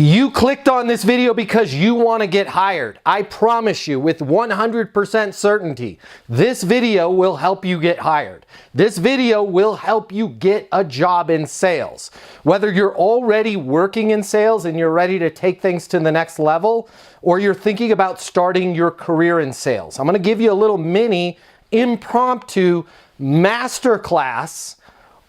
You clicked on this video because you want to get hired. I promise you with 100% certainty, this video will help you get hired. This video will help you get a job in sales. Whether you're already working in sales and you're ready to take things to the next level, or you're thinking about starting your career in sales. I'm going to give you a little mini impromptu masterclass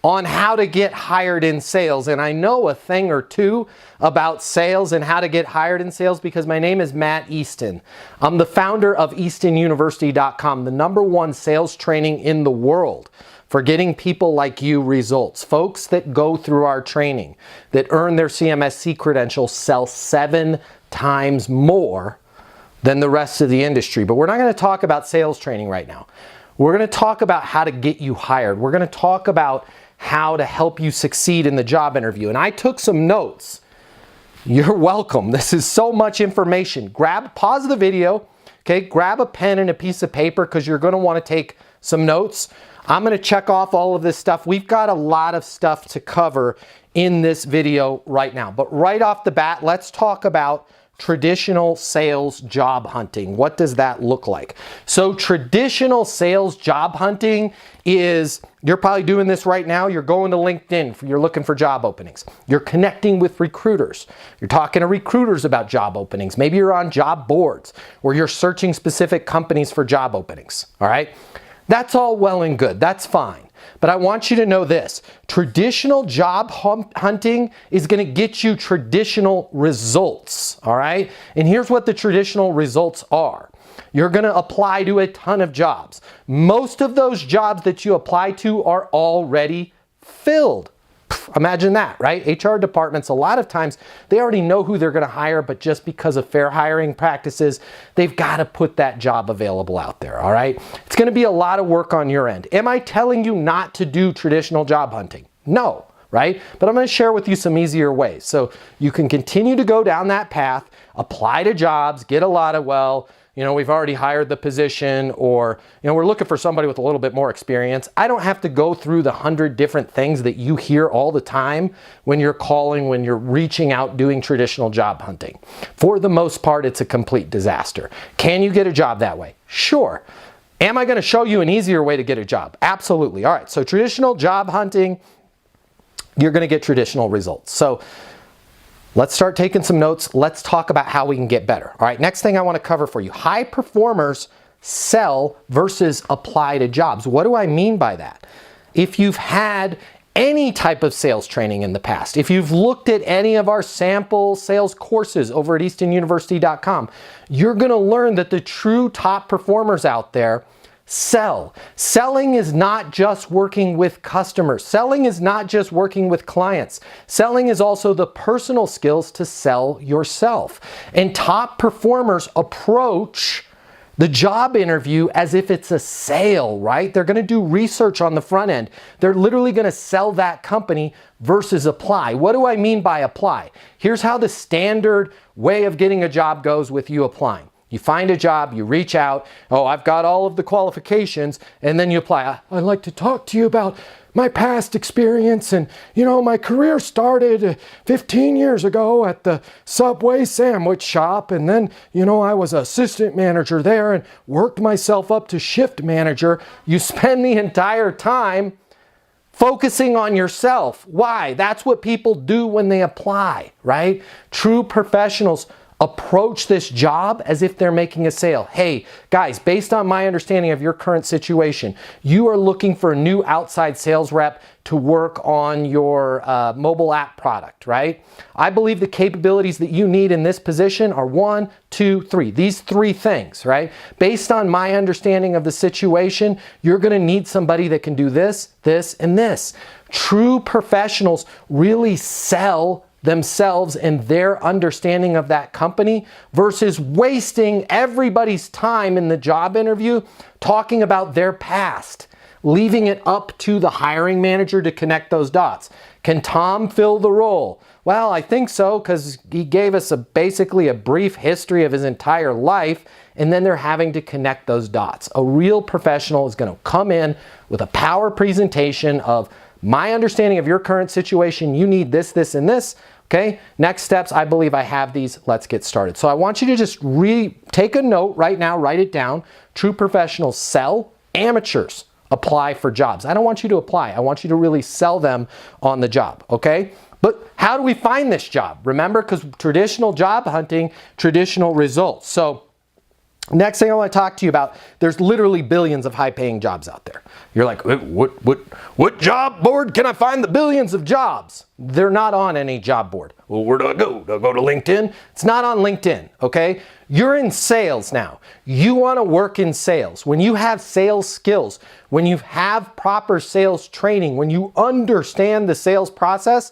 on how to get hired in sales. And I know a thing or two about sales and how to get hired in sales because my name is Matt Easton. I'm the founder of EastonUniversity.com, the #1 sales training in the world for getting people like you results. Folks that go through our training, that earn their CMSC credentials, sell 7 times more than the rest of the industry. But we're not going to talk about sales training right now. We're going to talk about how to get you hired. We're going to talk about how to help you succeed in the job interview. And I took some notes. You're welcome. This is so much information. Pause the video, okay? Grab a pen and a piece of paper because you're going to want to take some notes. I'm going to check off all of this stuff. We've got a lot of stuff to cover in this video right now. But right off the bat, let's talk about traditional sales job hunting. What does that look like? So traditional sales job hunting is, you're probably doing this right now. You're going to LinkedIn, you're looking for job openings. You're connecting with recruiters. You're talking to recruiters about job openings. Maybe you're on job boards where you're searching specific companies for job openings. All right. That's all well and good. That's fine. But I want you to know this. Traditional job hunting is going to get you traditional results, all right? And here's what the traditional results are. You're going to apply to a ton of jobs. Most of those jobs that you apply to are already filled. Imagine that, right? HR departments, a lot of times, they already know who they're going to hire, but just because of fair hiring practices, they've got to put that job available out there, all right? It's going to be a lot of work on your end. Am I telling you not to do traditional job hunting? No, right? But I'm going to share with you some easier ways. So you can continue to go down that path, apply to jobs, get a lot of, well, you know, we've already hired the position, or, you know, we're looking for somebody with a little bit more experience. I don't have to go through the 100 different things that you hear all the time when you're calling, when you're reaching out, doing traditional job hunting. For the most part, it's a complete disaster. Can you get a job that way? Sure. Am I going to show you an easier way to get a job? Absolutely. All right. So traditional job hunting, you're going to get traditional results. So let's start taking some notes. Let's talk about how we can get better. All right, next thing I want to cover for you. High performers sell versus apply to jobs. What do I mean by that? If you've had any type of sales training in the past, if you've looked at any of our sample sales courses over at EastonUniversity.com, you're going to learn that the true top performers out there sell. Selling is not just working with customers. Selling is not just working with clients. Selling is also the personal skills to sell yourself. And top performers approach the job interview as if it's a sale, right? They're going to do research on the front end. They're literally going to sell that company versus apply. What do I mean by apply? Here's how the standard way of getting a job goes with you applying. You find a job, you reach out, oh, I've got all of the qualifications, and then you apply. I'd like to talk to you about my past experience, and you know, my career started 15 years ago at the Subway sandwich shop, and then, you know, I was assistant manager there and worked myself up to shift manager. You spend the entire time focusing on yourself. Why? That's what people do when they apply, right? True professionals approach this job as if they're making a sale. Hey, guys, based on my understanding of your current situation, you are looking for a new outside sales rep to work on your mobile app product, right? I believe the capabilities that you need in this position are 1, 2, 3. These 3 things, right? Based on my understanding of the situation, you're going to need somebody that can do this, this, and this. True professionals really sell themselves and their understanding of that company versus wasting everybody's time in the job interview talking about their past, leaving it up to the hiring manager to connect those dots. Can Tom fill the role? Well, I think so, because he gave us basically a brief history of his entire life, and then they're having to connect those dots. A real professional is going to come in with a power presentation of my understanding of your current situation. You need this, this, and this. Okay, next steps, I believe I have these. Let's get started. So I want you to just take a note right now, write it down. True professionals sell, amateurs apply for jobs. I don't want you to apply. I want you to really sell them on the job, okay? But how do we find this job? Remember, because traditional job hunting, traditional results. So next thing I want to talk to you about, there's literally billions of high-paying jobs out there. You're like, what job board can I find the billions of jobs? They're not on any job board. Well, where do I go? Do I go to LinkedIn? It's not on LinkedIn, okay? You're in sales now. You want to work in sales. When you have sales skills, when you have proper sales training, when you understand the sales process,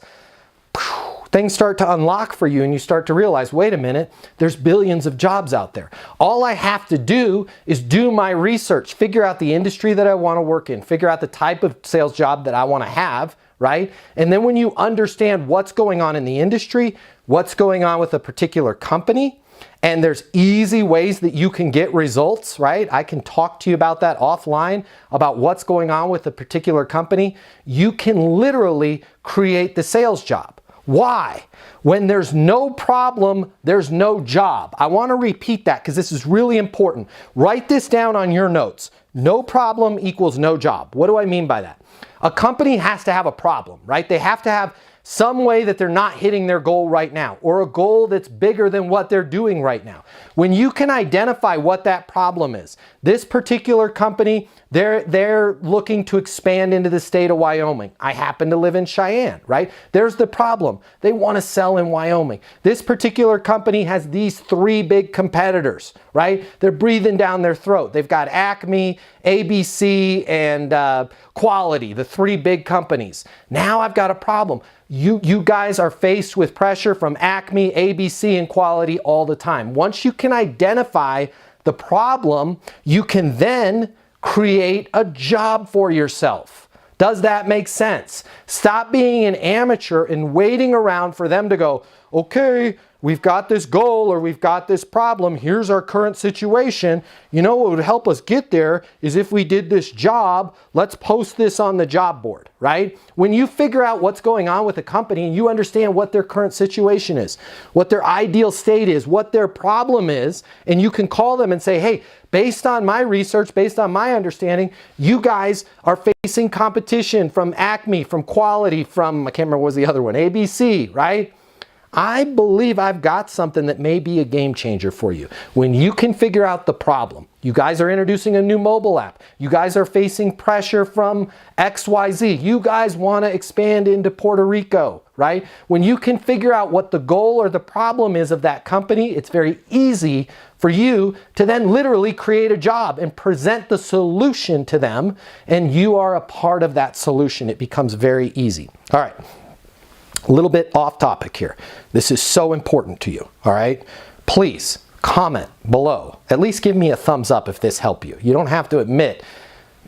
things start to unlock for you and you start to realize, wait a minute, there's billions of jobs out there. All I have to do is do my research, figure out the industry that I want to work in, figure out the type of sales job that I want to have, right? And then when you understand what's going on in the industry, what's going on with a particular company, and there's easy ways that you can get results, right? I can talk to you about that offline, about what's going on with a particular company. You can literally create the sales job. Why? When there's no problem, there's no job. I want to repeat that because this is really important. Write this down on your notes. No problem equals no job. What do I mean by that? A company has to have a problem, right? They have to have some way that they're not hitting their goal right now, or a goal that's bigger than what they're doing right now. When you can identify what that problem is, this particular company, they're looking to expand into the state of Wyoming. I happen to live in Cheyenne, right? There's the problem. They want to sell in Wyoming. This particular company has these 3 big competitors, right? They're breathing down their throat. They've got Acme, ABC, and Quality, the 3 big companies. Now I've got a problem. You guys are faced with pressure from Acme, ABC, and Quality all the time. Once you can identify the problem, you can then create a job for yourself. Does that make sense? Stop being an amateur and waiting around for them to go, okay, we've got this goal or we've got this problem. Here's our current situation. You know what would help us get there is if we did this job, let's post this on the job board, right? When you figure out what's going on with a company and you understand what their current situation is, what their ideal state is, what their problem is, and you can call them and say, hey, based on my research, based on my understanding, you guys are facing competition from Acme, from Quality, from, I can't remember what was the other one, ABC, right? I believe I've got something that may be a game changer for you. When you can figure out the problem, you guys are introducing a new mobile app. You guys are facing pressure from XYZ. You guys want to expand into Puerto Rico, right? When you can figure out what the goal or the problem is of that company, it's very easy for you to then literally create a job and present the solution to them, and you are a part of that solution. It becomes very easy. All right. A little bit off topic here. This is so important to you, all right? Please comment below. At least give me a thumbs up if this helped you. You don't have to admit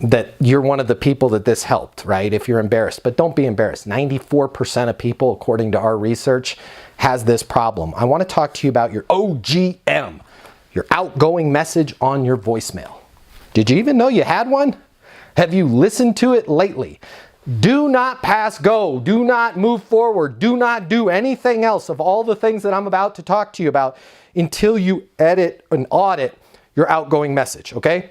that you're one of the people that this helped, right? If you're embarrassed, but don't be embarrassed. 94% of people, according to our research, has this problem. I want to talk to you about your OGM, your outgoing message on your voicemail. Did you even know you had one? Have you listened to it lately? Do not pass go. Do not move forward. Do not do anything else of all the things that I'm about to talk to you about until you edit and audit your outgoing message, okay?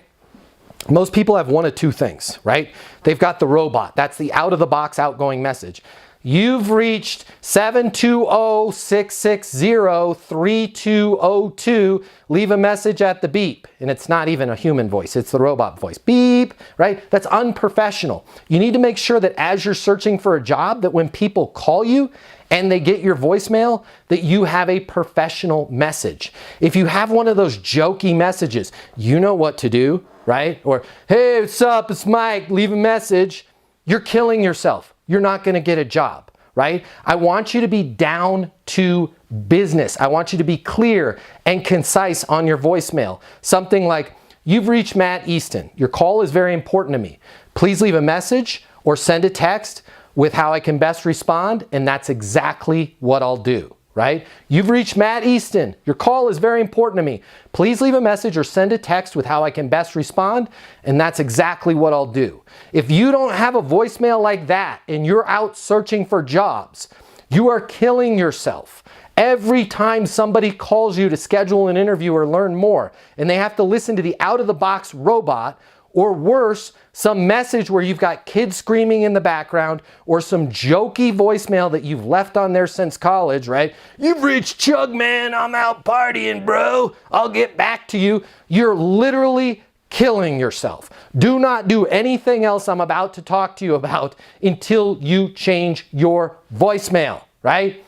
Most people have one of 2 things, right? They've got the robot. That's the out-of-the-box outgoing message. You've reached 720-660-3202. Leave a message at the beep. And it's not even a human voice. It's the robot voice. Beep, right? That's unprofessional. You need to make sure that as you're searching for a job, that when people call you and they get your voicemail, that you have a professional message. If you have one of those jokey messages, you know what to do, right? Or, hey, what's up? It's Mike. Leave a message. You're killing yourself. You're not going to get a job, right? I want you to be down to business. I want you to be clear and concise on your voicemail. Something like, you've reached Matt Easton. Your call is very important to me. Please leave a message or send a text with how I can best respond, and that's exactly what I'll do, right? You've reached Matt Easton. Your call is very important to me. Please leave a message or send a text with how I can best respond, and that's exactly what I'll do. If you don't have a voicemail like that and you're out searching for jobs, You are killing yourself. Every time somebody calls you to schedule an interview or learn more, and they have to listen to the out-of-the-box robot, or worse, some message where you've got kids screaming in the background, or some jokey voicemail that you've left on there since college, right? You've reached Chug, man, I'm out partying, bro. I'll get back to you. You're literally killing yourself. Do not do anything else I'm about to talk to you about until you change your voicemail, right?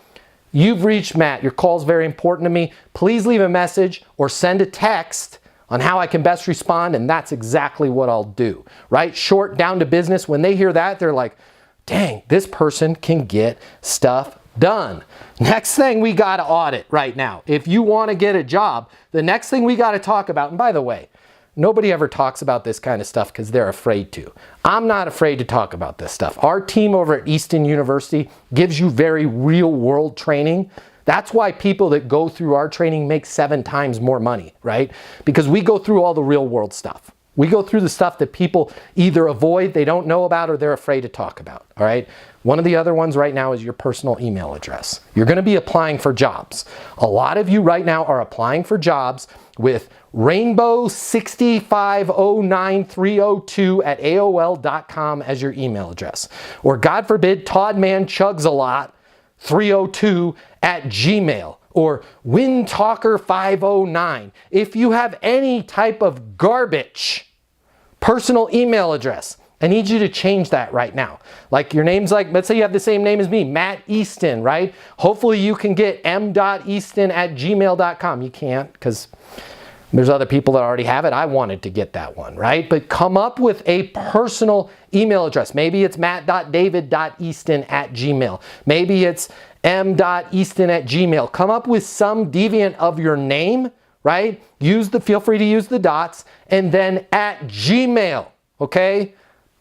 You've reached Matt. Your call is very important to me. Please leave a message or send a text on how I can best respond, and that's exactly what I'll do, right? Short, down to business. When they hear that, they're like, dang, this person can get stuff done. Next thing we got to audit right now. If you want to get a job, the next thing we got to talk about, and by the way, nobody ever talks about this kind of stuff because they're afraid to. I'm not afraid to talk about this stuff. Our team over at Easton University gives you very real world training. That's why people that go through our training make 7 times more money, right? Because we go through all the real world stuff. We go through the stuff that people either avoid, they don't know about, or they're afraid to talk about, all right? One of the other ones right now is your personal email address. You're going to be applying for jobs. A lot of you right now are applying for jobs with rainbow6509302@aol.com as your email address. Or God forbid, toddmanchugsalot302@gmail. Or windtalker509. If you have any type of garbage personal email address, I need you to change that right now. Like your name's like, let's say you have the same name as me, Matt Easton, right? Hopefully you can get m.easton@gmail.com. You can't because there's other people that already have it. I wanted to get that one, right? But come up with a personal email address. Maybe it's matt.david.easton@gmail. Maybe it's m.easton@gmail. Come up with some deviant of your name, right? Feel free to use the dots, and then at Gmail, okay?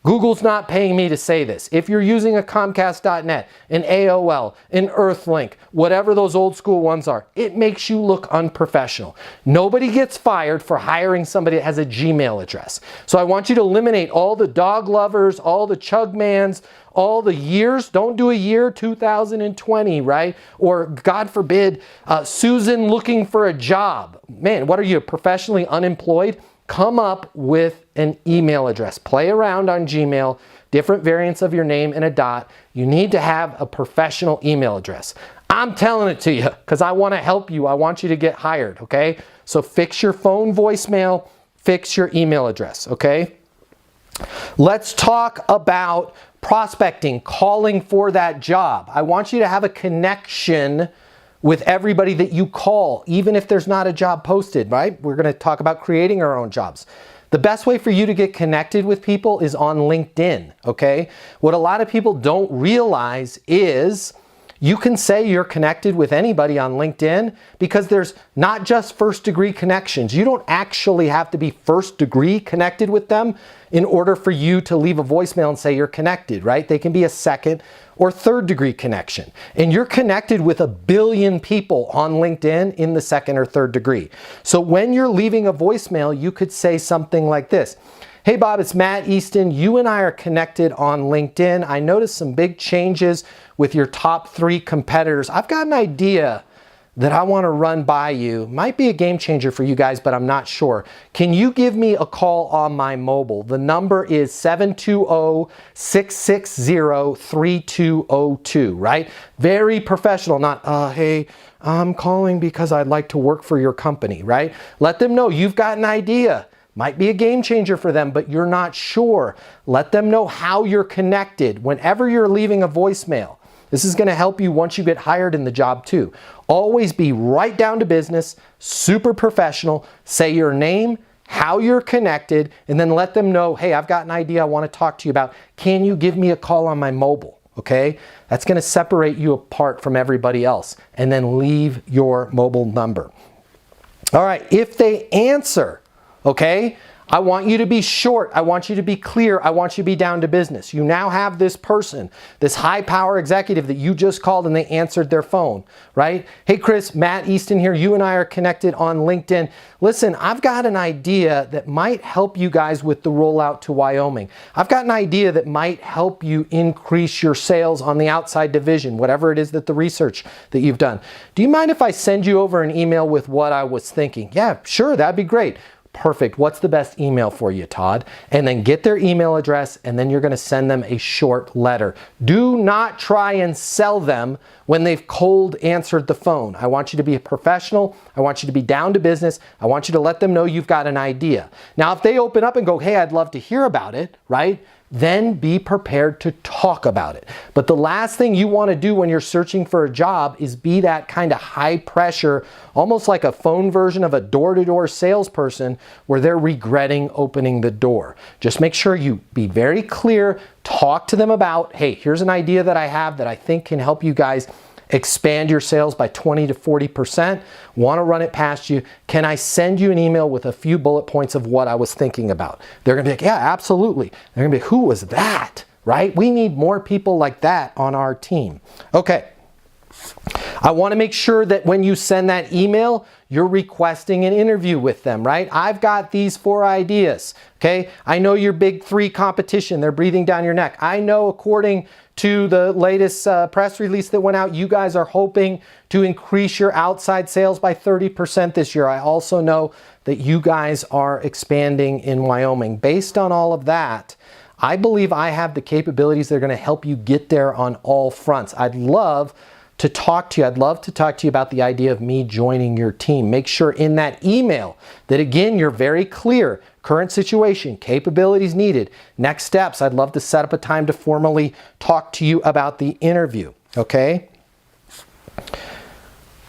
Google's not paying me to say this. If you're using a Comcast.net, an AOL, an Earthlink, whatever those old school ones are, it makes you look unprofessional. Nobody gets fired for hiring somebody that has a Gmail address. So I want you to eliminate all the dog lovers, all the Chugmans, all the years. Don't do a year 2020, right? Or God forbid, Susan looking for a job. Man, what are you, professionally unemployed? Come up with an email address. Play around on Gmail, different variants of your name and a dot. You need to have a professional email address. I'm telling it to you because I want to help you. I want you to get hired, okay? So fix your phone voicemail, fix your email address, okay? Let's talk about prospecting, calling for that job. I want you to have a connection with everybody that you call, even if there's not a job posted, right? We're going to talk about creating our own jobs. The best way for you to get connected with people is on LinkedIn, okay? What a lot of people don't realize is you can say you're connected with anybody on LinkedIn because there's not just first degree connections. You don't actually have to be first degree connected with them in order for you to leave a voicemail and say you're connected, right? They can be a second or third degree connection. And you're connected with 1 billion people on LinkedIn in the second or third degree. So when you're leaving a voicemail, you could say something like this. Hey Bob, it's Matt Easton. You and I are connected on LinkedIn. I noticed some big changes with your top 3 competitors. I've got an idea that I want to run by you. Might be a game changer for you guys, but I'm not sure. Can you give me a call on my mobile? The number is 720-660-3202, right? Very professional, not, hey, I'm calling because I'd like to work for your company, right? Let them know you've got an idea. Might be a game changer for them, but you're not sure. Let them know how you're connected whenever you're leaving a voicemail. This is going to help you once you get hired in the job too. Always be right down to business, super professional. Say your name, how you're connected, and then let them know, hey, I've got an idea I want to talk to you about. Can you give me a call on my mobile? Okay? That's going to separate you apart from everybody else. And then leave your mobile number. All right, if they answer, okay, I want you to be short. I want you to be clear. I want you to be down to business. You now have this person, this high power executive that you just called and they answered their phone, right? Hey, Chris, Matt Easton here. You and I are connected on LinkedIn. Listen, I've got an idea that might help you guys with the rollout to Wyoming. I've got an idea that might help you increase your sales on the outside division, whatever it is that the research that you've done. Do you mind if I send you over an email with what I was thinking? Yeah, sure, that'd be great. Perfect. What's the best email for you, Todd? And then get their email address, and then you're going to send them a short letter. Do not try and sell them when they've cold answered the phone. I want you to be a professional. I want you to be down to business. I want you to let them know you've got an idea. Now, if they open up and go, hey, I'd love to hear about it, right? Then be prepared to talk about it. But the last thing you want to do when you're searching for a job is be that kind of high pressure, almost like a phone version of a door-to-door salesperson where they're regretting opening the door. Just make sure you be very clear, talk to them about, hey, here's an idea that I have that I think can help you guys expand your sales by 20 to 40%. Want to run it past you. Can I send you an email with a few bullet points of what I was thinking about? They're going to be like, yeah, absolutely. They're going to be like, who was that? Right? We need more people like that on our team. Okay. I want to make sure that when you send that email, you're requesting an interview with them, right? I've got these 4 ideas, okay? I know your big 3 competition. They're breathing down your neck. I know according to the latest press release that went out, you guys are hoping to increase your outside sales by 30% this year. I also know that you guys are expanding in Wyoming. Based on all of that, I believe I have the capabilities that are going to help you get there on all fronts. I'd love to talk to you. I'd love to talk to you about the idea of me joining your team. Make sure in that email that, again, you're very clear. Current situation, capabilities needed, next steps. I'd love to set up a time to formally talk to you about the interview, okay?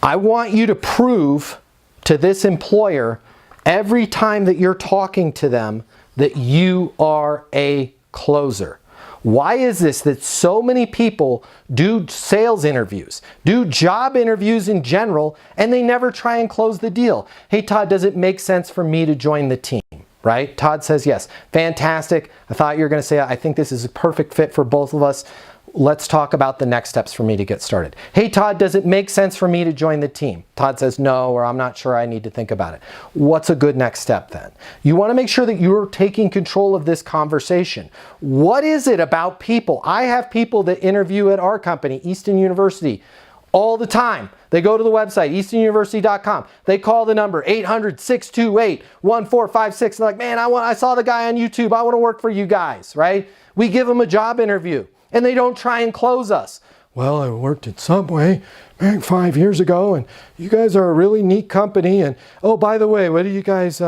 I want you to prove to this employer every time that you're talking to them that you are a closer. Why is this that so many people do sales interviews, do job interviews in general, and they never try and close the deal? Hey, Todd, does it make sense for me to join the team? Right? Todd says yes. Fantastic. I thought you were going to say, I think this is a perfect fit for both of us. Let's talk about the next steps for me to get started. Hey, Todd, does it make sense for me to join the team? Todd says no, or I'm not sure, I need to think about it. What's a good next step then? You want to make sure that you're taking control of this conversation. What is it about people? I have people that interview at our company, Easton University, all the time. They go to the website, eastonuniversity.com. They call the number 800-628-1456. They're like, man, I saw the guy on YouTube. I want to work for you guys, right? We give them a job interview and they don't try and close us. Well, I worked at Subway back 5 years ago, and you guys are a really neat company. And oh, by the way, what do you guys,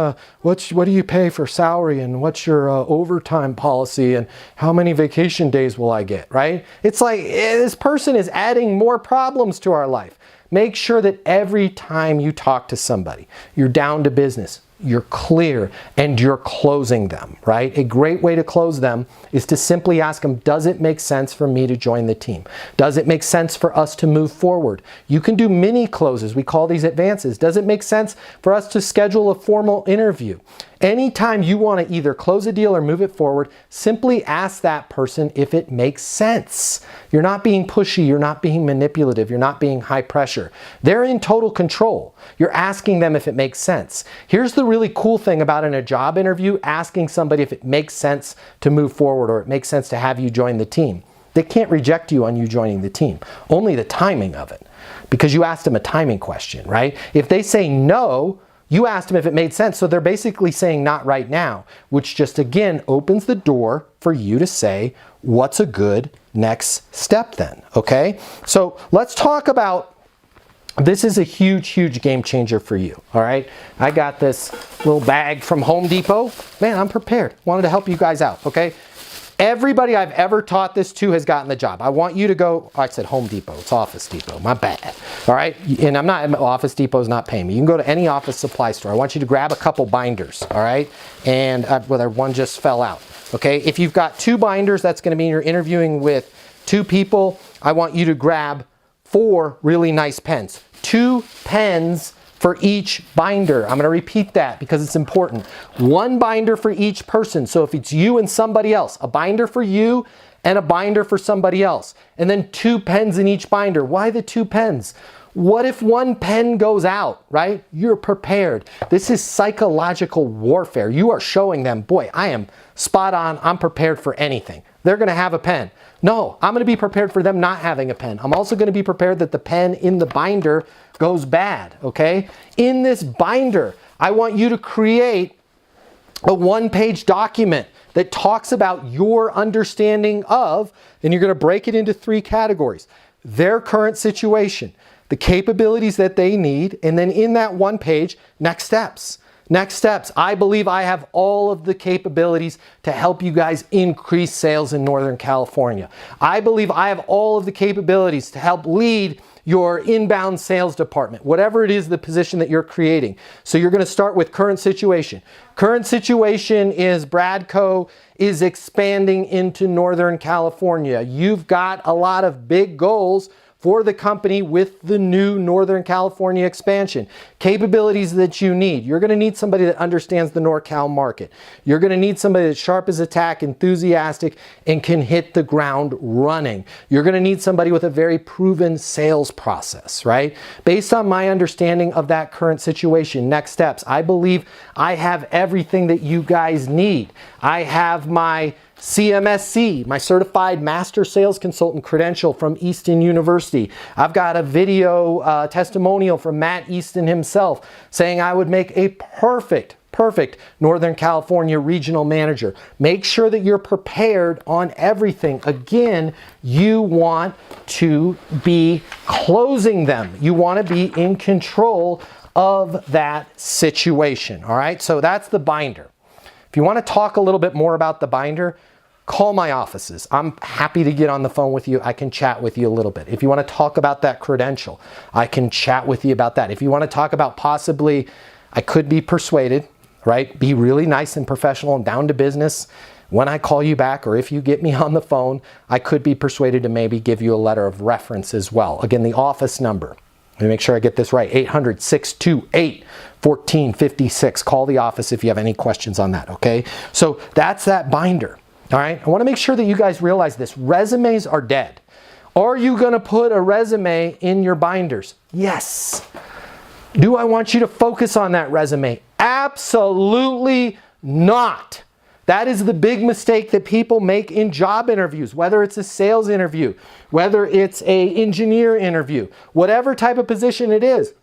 what do you pay for salary, and what's your overtime policy, and how many vacation days will I get? Right? It's like this person is adding more problems to our life. Make sure that every time you talk to somebody, you're down to business, you're clear, and you're closing them, right? A great way to close them is to simply ask them, does it make sense for me to join the team? Does it make sense for us to move forward? You can do mini closes. We call these advances. Does it make sense for us to schedule a formal interview? Anytime you want to either close a deal or move it forward, simply ask that person if it makes sense. You're not being pushy, you're not being manipulative, you're not being high pressure. They're in total control. You're asking them if it makes sense. Here's the really cool thing about in a job interview, asking somebody if it makes sense to move forward or it makes sense to have you join the team. They can't reject you on you joining the team, only the timing of it, because you asked them a timing question, right? If they say no, you asked them if it made sense, so they're basically saying not right now, which just again opens the door for you to say, what's a good next step then, okay? So let's talk about, this is a huge, huge game changer for you, all right? I got this little bag from Home Depot. Man, I'm prepared. Wanted to help you guys out, okay? Everybody I've ever taught this to has gotten the job. I want you to go, I said Home Depot, it's Office Depot, my bad. All right, and Office Depot's not paying me. You can go to any office supply store. I want you to grab a couple binders, all right? And whether one just fell out, okay? If you've got 2 binders, that's gonna mean you're interviewing with 2 people. I want you to grab 4 really nice pens. 2 pens for each binder. I'm going to repeat that because it's important. 1 binder for each person. So if it's you and somebody else, a binder for you and a binder for somebody else. And then 2 pens in each binder. Why the 2 pens? What if 1 pen goes out, right? You're prepared. This is psychological warfare. You are showing them, boy, I am spot on. I'm prepared for anything. They're going to have a pen. No, I'm going to be prepared for them not having a pen. I'm also going to be prepared that the pen in the binder goes bad, okay? In this binder, I want you to create a 1-page document that talks about your understanding of, and you're going to break it into 3 categories. Their current situation, the capabilities that they need, and then in that 1 page, next steps. Next steps. I believe I have all of the capabilities to help you guys increase sales in Northern California. I believe I have all of the capabilities to help lead your inbound sales department, whatever it is the position that you're creating. So you're going to start with current situation. Current situation is Bradco is expanding into Northern California. You've got a lot of big goals for the company with the new Northern California expansion. Capabilities that you need. You're going to need somebody that understands the NorCal market. You're going to need somebody that's sharp as a tack, enthusiastic, and can hit the ground running. You're going to need somebody with a very proven sales process, right? Based on my understanding of that current situation, next steps, I believe I have everything that you guys need. I have my CMSC, my Certified Master Sales Consultant credential from Easton University. I've got a video testimonial from Matt Easton himself saying I would make a perfect Northern California regional manager. Make sure that you're prepared on everything. Again, you want to be closing them. You want to be in control of that situation. All right, so that's the binder. If you want to talk a little bit more about the binder, call my offices. I'm happy to get on the phone with you. I can chat with you a little bit. If you want to talk about that credential, I can chat with you about that. If you want to talk about possibly, I could be persuaded, right? Be really nice and professional and down to business. When I call you back or if you get me on the phone, I could be persuaded to maybe give you a letter of reference as well. Again, the office number. Let me make sure I get this right. 800-628-1456. Call the office if you have any questions on that, okay? So that's that binder. All right, I want to make sure that you guys realize this. Resumes are dead. Are you going to put a resume in your binders? Yes. Do I want you to focus on that resume? Absolutely not. That is the big mistake that people make in job interviews, whether it's a sales interview, whether it's an engineer interview, whatever type of position it is.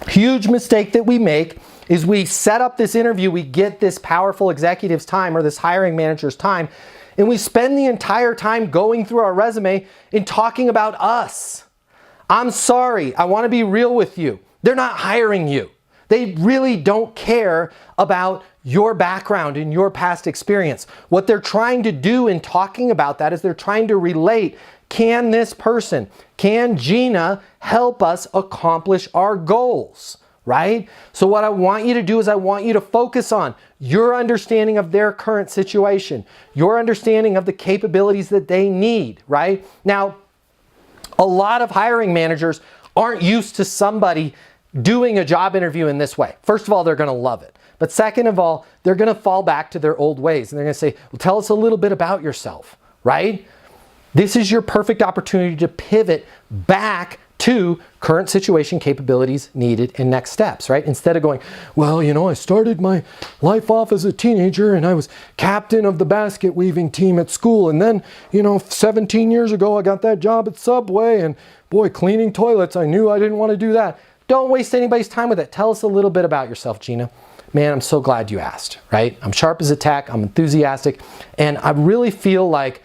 Huge mistake that we make is we set up this interview, we get this powerful executive's time or this hiring manager's time, and we spend the entire time going through our resume and talking about us. I'm sorry, I want to be real with you. They're not hiring you. They really don't care about your background and your past experience. What they're trying to do in talking about that is they're trying to relate, can this person, can Gina help us accomplish our goals? Right? So what I want you to do is I want you to focus on your understanding of their current situation, your understanding of the capabilities that they need, right? Now, a lot of hiring managers aren't used to somebody doing a job interview in this way. First of all, they're going to love it. But second of all, they're going to fall back to their old ways and they're going to say, well, tell us a little bit about yourself, right? This is your perfect opportunity to pivot back to current situation, capabilities needed, and next steps, right? Instead of going, well, you know, I started my life off as a teenager and I was captain of the basket weaving team at school. And then, you know, 17 years ago, I got that job at Subway and boy, cleaning toilets, I knew I didn't want to do that. Don't waste anybody's time with it. Tell us a little bit about yourself, Gina. Man, I'm so glad you asked, right? I'm sharp as a tack, I'm enthusiastic, and I really feel like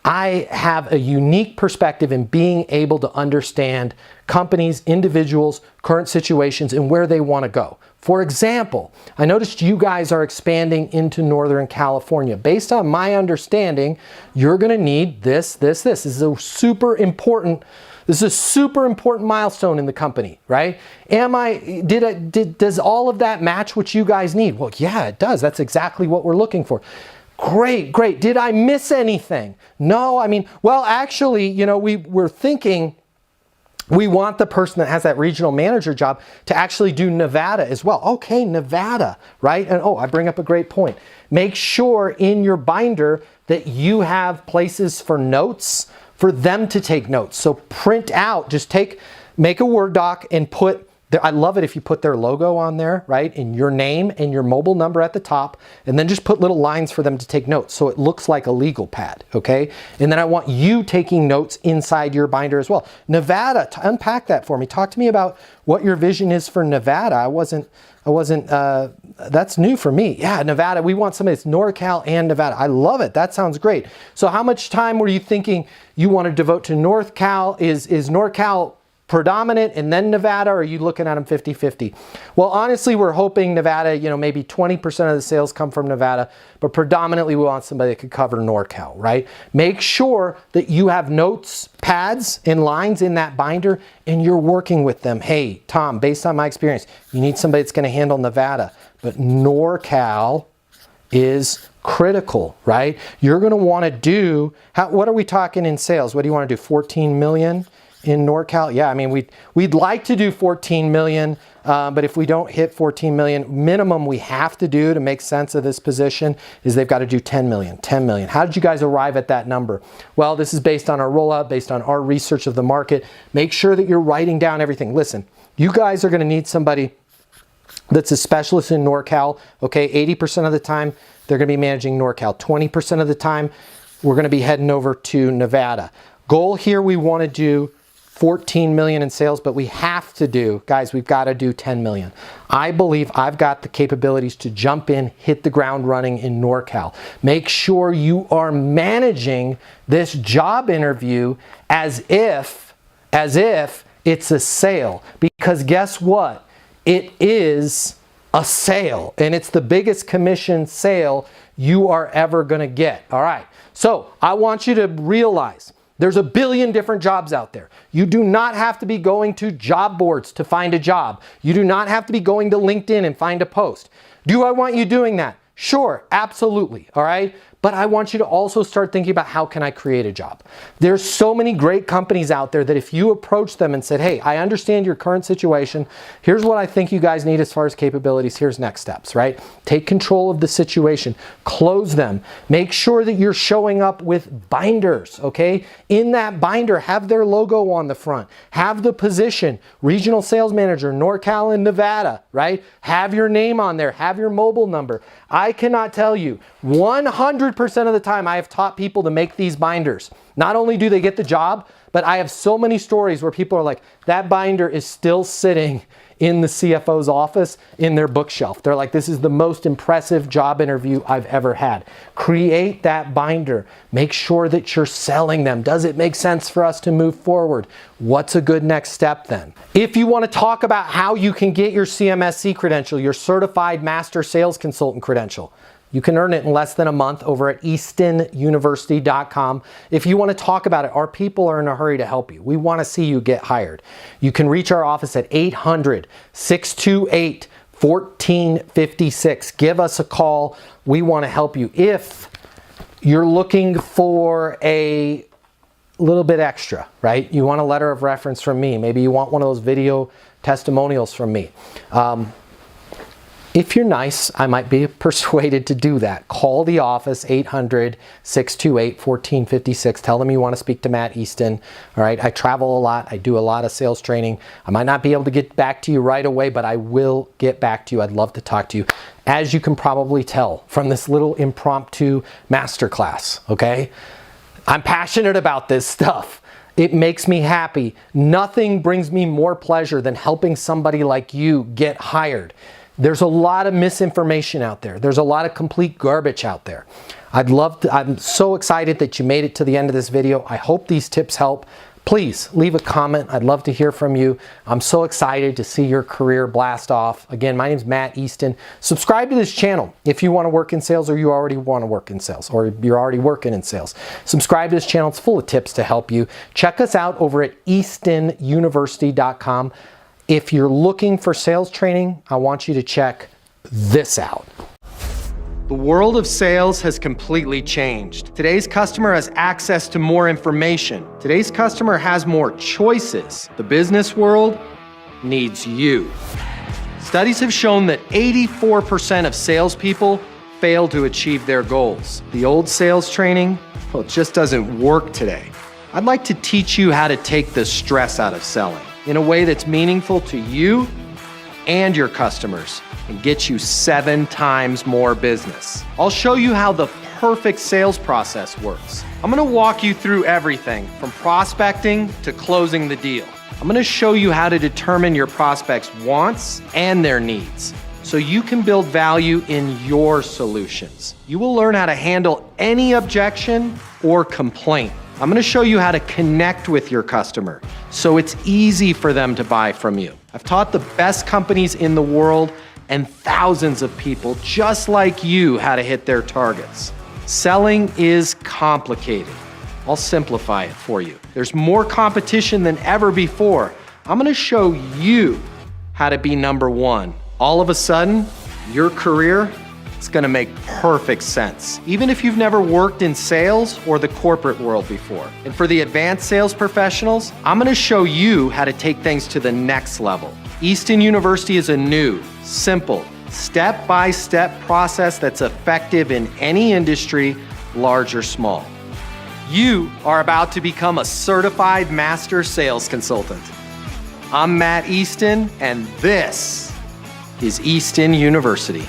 I have a unique perspective in being able to understand companies, individuals, current situations, and where they want to go. For example, I noticed you guys are expanding into Northern California. Based on my understanding, you're going to need this. This is a super important milestone in the company, right? Does all of that match what you guys need? Well, yeah, it does. That's exactly what we're looking for. Great. Did I miss anything? No, I mean, well, actually, you know, we were thinking We want the person that has that regional manager job to actually do Nevada as well. Okay, Nevada, right? And oh, I bring up a great point. Make sure in your binder that you have places for notes for them to take notes. So print out, make a Word doc and put, I love it if you put their logo on there, right? And your name and your mobile number at the top, and then just put little lines for them to take notes so it looks like a legal pad, okay? And then I want you taking notes inside your binder as well. Nevada, unpack that for me. Talk to me about what your vision is for Nevada. That's new for me. Yeah, Nevada, we want somebody that's NorCal and Nevada. I love it. That sounds great. So how much time were you thinking you want to devote to NorCal? Is NorCal predominant and then Nevada, or are you looking at them 50-50? Well, honestly, we're hoping Nevada, maybe 20% of the sales come from Nevada, but predominantly we want somebody that could cover NorCal, right? Make sure that you have notes, pads, and lines in that binder, and you're working with them. Hey, Tom, based on my experience, you need somebody that's going to handle Nevada, but NorCal is critical, right? You're going to want to do, what are we talking in sales? What do you want to do, 14 million? In NorCal? Yeah, I mean, we'd like to do 14 million, but if we don't hit 14 million, minimum we have to do to make sense of this position is they've got to do 10 million. How did you guys arrive at that number? Well, this is based on our rollout, based on our research of the market. Make sure that you're writing down everything. Listen, you guys are going to need somebody that's a specialist in NorCal, okay? 80% of the time, they're going to be managing NorCal. 20% of the time, we're going to be heading over to Nevada. Goal here, we want to do 14 million in sales, but we have to do, guys, we've got to do 10 million. I believe I've got the capabilities to jump in, hit the ground running in NorCal. Make sure you are managing this job interview as if it's a sale, because guess what? It is a sale, and it's the biggest commission sale you are ever going to get. All right. So I want you to realize there's a billion different jobs out there. You do not have to be going to job boards to find a job. You do not have to be going to LinkedIn and find a post. Do I want you doing that? Sure, absolutely, all right? But I want you to also start thinking about, how can I create a job? There's so many great companies out there that if you approach them and said, hey, I understand your current situation. Here's what I think you guys need as far as capabilities. Here's next steps, right? Take control of the situation. Close them. Make sure that you're showing up with binders, okay? In that binder, have their logo on the front. Have the position, regional sales manager, NorCal and Nevada, right? Have your name on there. Have your mobile number. I cannot tell you, 100% of the time I have taught people to make these binders. Not only do they get the job, but I have so many stories where people are like, that binder is still sitting in the CFO's office in their bookshelf. They're like, this is the most impressive job interview I've ever had. Create that binder. Make sure that you're selling them. Does it make sense for us to move forward? What's a good next step then? If you want to talk about how you can get your CMSC credential, your Certified Master Sales Consultant credential, you can earn it in less than a month over at eastonuniversity.com. If you want to talk about it, our people are in a hurry to help you. We want to see you get hired. You can reach our office at 800-628-1456. Give us a call. We want to help you. If you're looking for a little bit extra, right? You want a letter of reference from me. Maybe you want one of those video testimonials from me. If you're nice, I might be persuaded to do that. Call the office, 800-628-1456. Tell them you want to speak to Matt Easton. All right, I travel a lot. I do a lot of sales training. I might not be able to get back to you right away, but I will get back to you. I'd love to talk to you. As you can probably tell from this little impromptu masterclass, okay? I'm passionate about this stuff. It makes me happy. Nothing brings me more pleasure than helping somebody like you get hired. There's a lot of misinformation out there. There's a lot of complete garbage out there. I'm so excited that you made it to the end of this video. I hope these tips help. Please leave a comment. I'd love to hear from you. I'm so excited to see your career blast off. Again, my name is Matt Easton. Subscribe to this channel if you want to work in sales, or you already want to work in sales, or you're already working in sales. Subscribe to this channel. It's full of tips to help you. Check us out over at eastonuniversity.com. If you're looking for sales training, I want you to check this out. The world of sales has completely changed. Today's customer has access to more information. Today's customer has more choices. The business world needs you. Studies have shown that 84% of salespeople fail to achieve their goals. The old sales training, well, it just doesn't work today. I'd like to teach you how to take the stress out of selling in a way that's meaningful to you and your customers and get you 7 times more business. I'll show you how the perfect sales process works. I'm gonna walk you through everything from prospecting to closing the deal. I'm gonna show you how to determine your prospects' wants and their needs so you can build value in your solutions. You will learn how to handle any objection or complaint. I'm gonna show you how to connect with your customer so it's easy for them to buy from you. I've taught the best companies in the world and thousands of people just like you how to hit their targets. Selling is complicated. I'll simplify it for you. There's more competition than ever before. I'm gonna show you how to be number one. All of a sudden, your career is gonna make perfect sense, even if you've never worked in sales or the corporate world before. And for the advanced sales professionals, I'm gonna show you how to take things to the next level. Easton University is a new, simple, step-by-step process that's effective in any industry, large or small. You are about to become a certified master sales consultant. I'm Matt Easton, and this is Easton University.